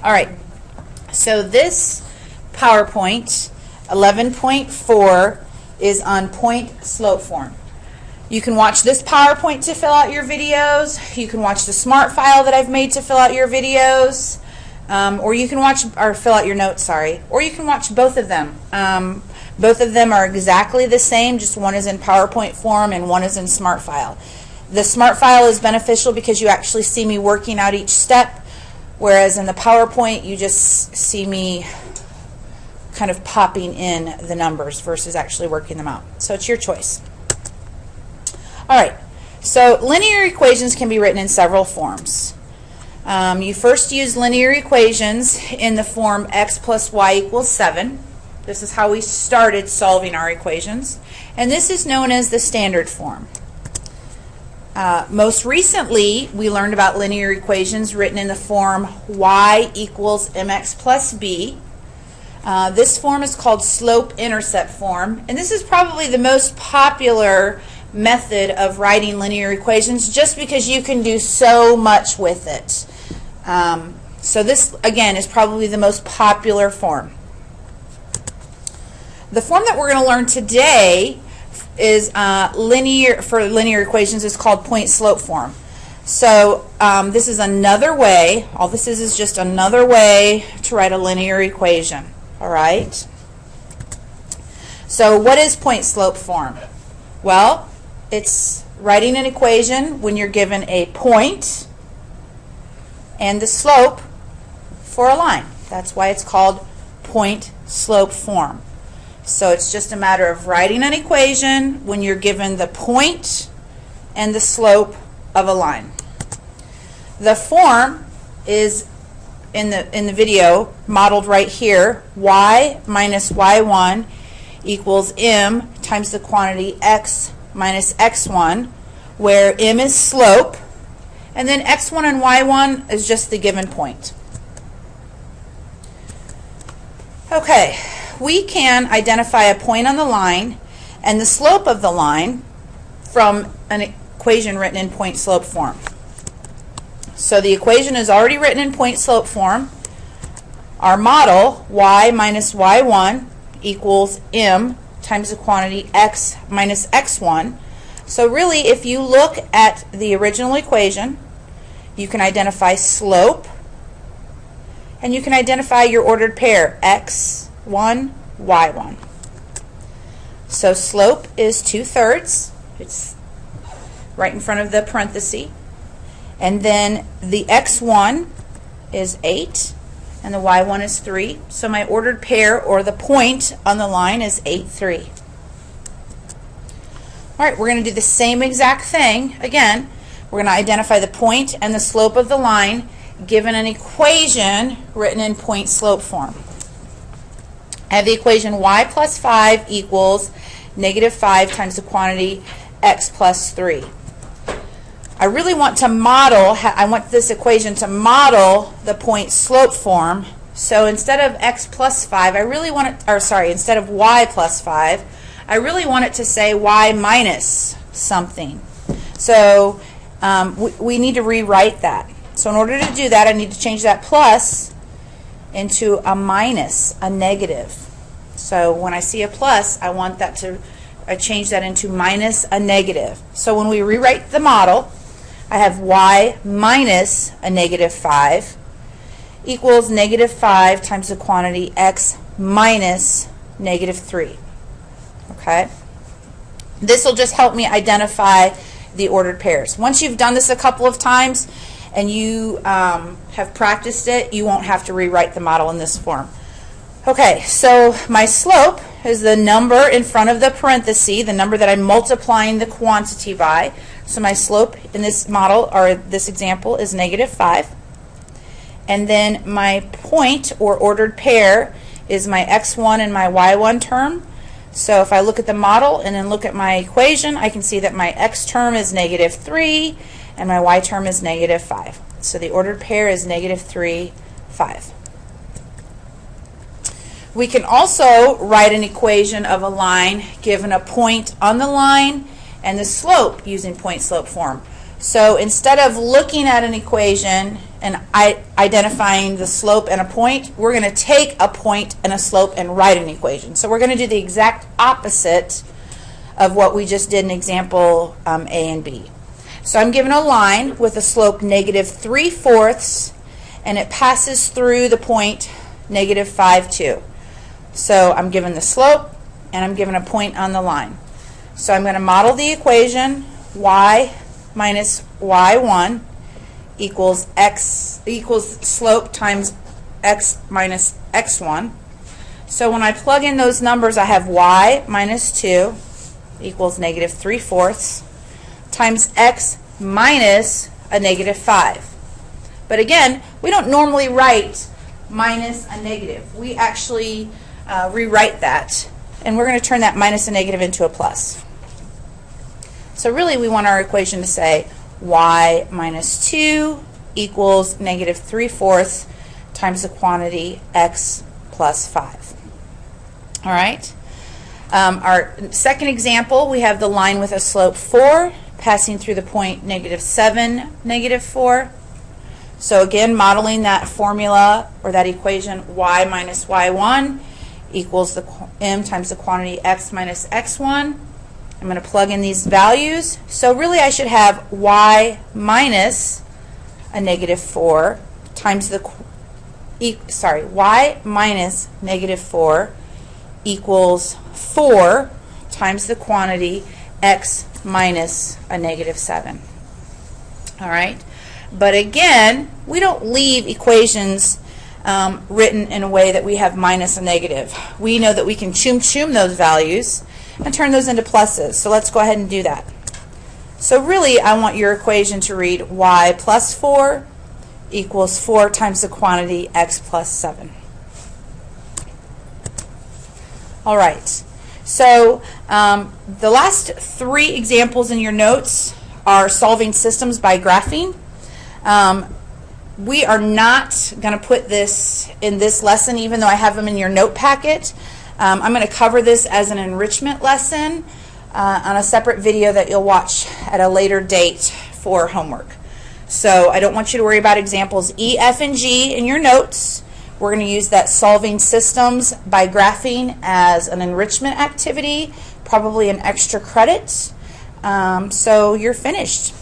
All right, so this PowerPoint 11.4 is on point slope form. You can watch this PowerPoint to fill out your videos. You can watch the smart file that I've made to fill out your videos. Or you can fill out your notes, sorry. Or you can watch both of them. Both of them are exactly the same, just one is in PowerPoint form and one is in smart file. The smart file is beneficial because you actually see me working out each step, whereas in the PowerPoint you just see me kind of popping in the numbers versus actually working them out. So it's your choice. All right, so linear equations can be written in several forms. You first use linear equations in the form x plus y equals 7. This is how we started solving our equations. And this is known as the standard form. Most recently, we learned about linear equations written in the form y equals mx plus b. This form is called slope-intercept form. And this is probably the most popular method of writing linear equations just because you can do so much with it. So this, again, is probably the most popular form. The form that we're going to learn today is for linear equations is called point-slope form. So this is another way, all this is just another way to write a linear equation. All right? So what is point-slope form? Well, it's writing an equation when you're given a point and the slope for a line. That's why it's called point-slope form. So it's just a matter of writing an equation when you're given the point and the slope of a line. The form is in the video modeled right here. Y minus y1 equals m times the quantity x minus x1, where m is slope, and then x1 and y1 is just the given point. Okay, we can identify a point on the line and the slope of the line from an equation written in point-slope form. So the equation is already written in point-slope form. Our model, y minus y1 equals m times the quantity x minus x1. So really, if you look at the original equation, you can identify slope, and you can identify your ordered pair, x1, y1. So slope is 2/3. It's right in front of the parenthesis. And then the x1 is 8, and the y1 is 3. So my ordered pair, or the point on the line, is 8, 3. All right, we're going to do the same exact thing. Again, we're going to identify the point and the slope of the line given an equation written in point-slope form. I have the equation y plus 5 equals negative 5 times the quantity x plus 3. I really want to model, I want this equation to model the point-slope form. So instead of x plus 5, I really want it, or sorry, instead of y plus 5, I really want it to say y minus something. So we need to rewrite that. So in order to do that, I need to change that plus into a minus, a negative. So when I see a plus, I want that to change that into minus a negative. So when we rewrite the model, I have y minus a negative 5 equals negative 5 times the quantity x minus negative 3. Okay? This will just help me identify the ordered pairs. Once you've done this a couple of times and you have practiced it, you won't have to rewrite the model in this form. Okay, so my slope is the number in front of the parenthesis, the number that I'm multiplying the quantity by. So my slope in this model, or this example, is negative 5. And then my point, or ordered pair, is my x1 and my y1 term. So if I look at the model and then look at my equation, I can see that my x term is negative 3 and my y term is negative 5. So the ordered pair is negative 3, 5. We can also write an equation of a line given a point on the line and the slope using point-slope form. So instead of looking at an equation and identifying the slope and a point, we're going to take a point and a slope and write an equation. So we're going to do the exact opposite of what we just did in example A and B. So I'm given a line with a slope -3/4, and it passes through the point -5, 2. So I'm given the slope, and I'm given a point on the line. So I'm going to model the equation y minus y1 equals slope times x minus x1. So when I plug in those numbers, I have y minus 2 equals -3/4 times x minus a -5. But again, we don't normally write minus a negative. We actually rewrite that, and we're going to turn that minus a negative into a plus. So really we want our equation to say y minus 2 equals -3/4 times the quantity x plus 5. All right. Our second example, we have the line with a slope 4 passing through the point -7, -4. So again, modeling that formula or that equation, y minus y1 equals the m times the quantity x minus x1. I'm going to plug in these values. So really I should have y minus a -4 times the y minus -4 equals 4 times the quantity x minus a -7. All right. But again, we don't leave equations written in a way that we have minus a negative. We know that we can chum those values and turn those into pluses. So let's go ahead and do that. So really, I want your equation to read y plus 4 equals 4 times the quantity x plus 7. All right. So the last 3 examples in your notes are solving systems by graphing. We are not going to put this in this lesson, even though I have them in your note packet. I'm going to cover this as an enrichment lesson on a separate video that you'll watch at a later date for homework. So I don't want you to worry about examples E, F, and G in your notes. We're going to use that solving systems by graphing as an enrichment activity, probably an extra credit. So you're finished.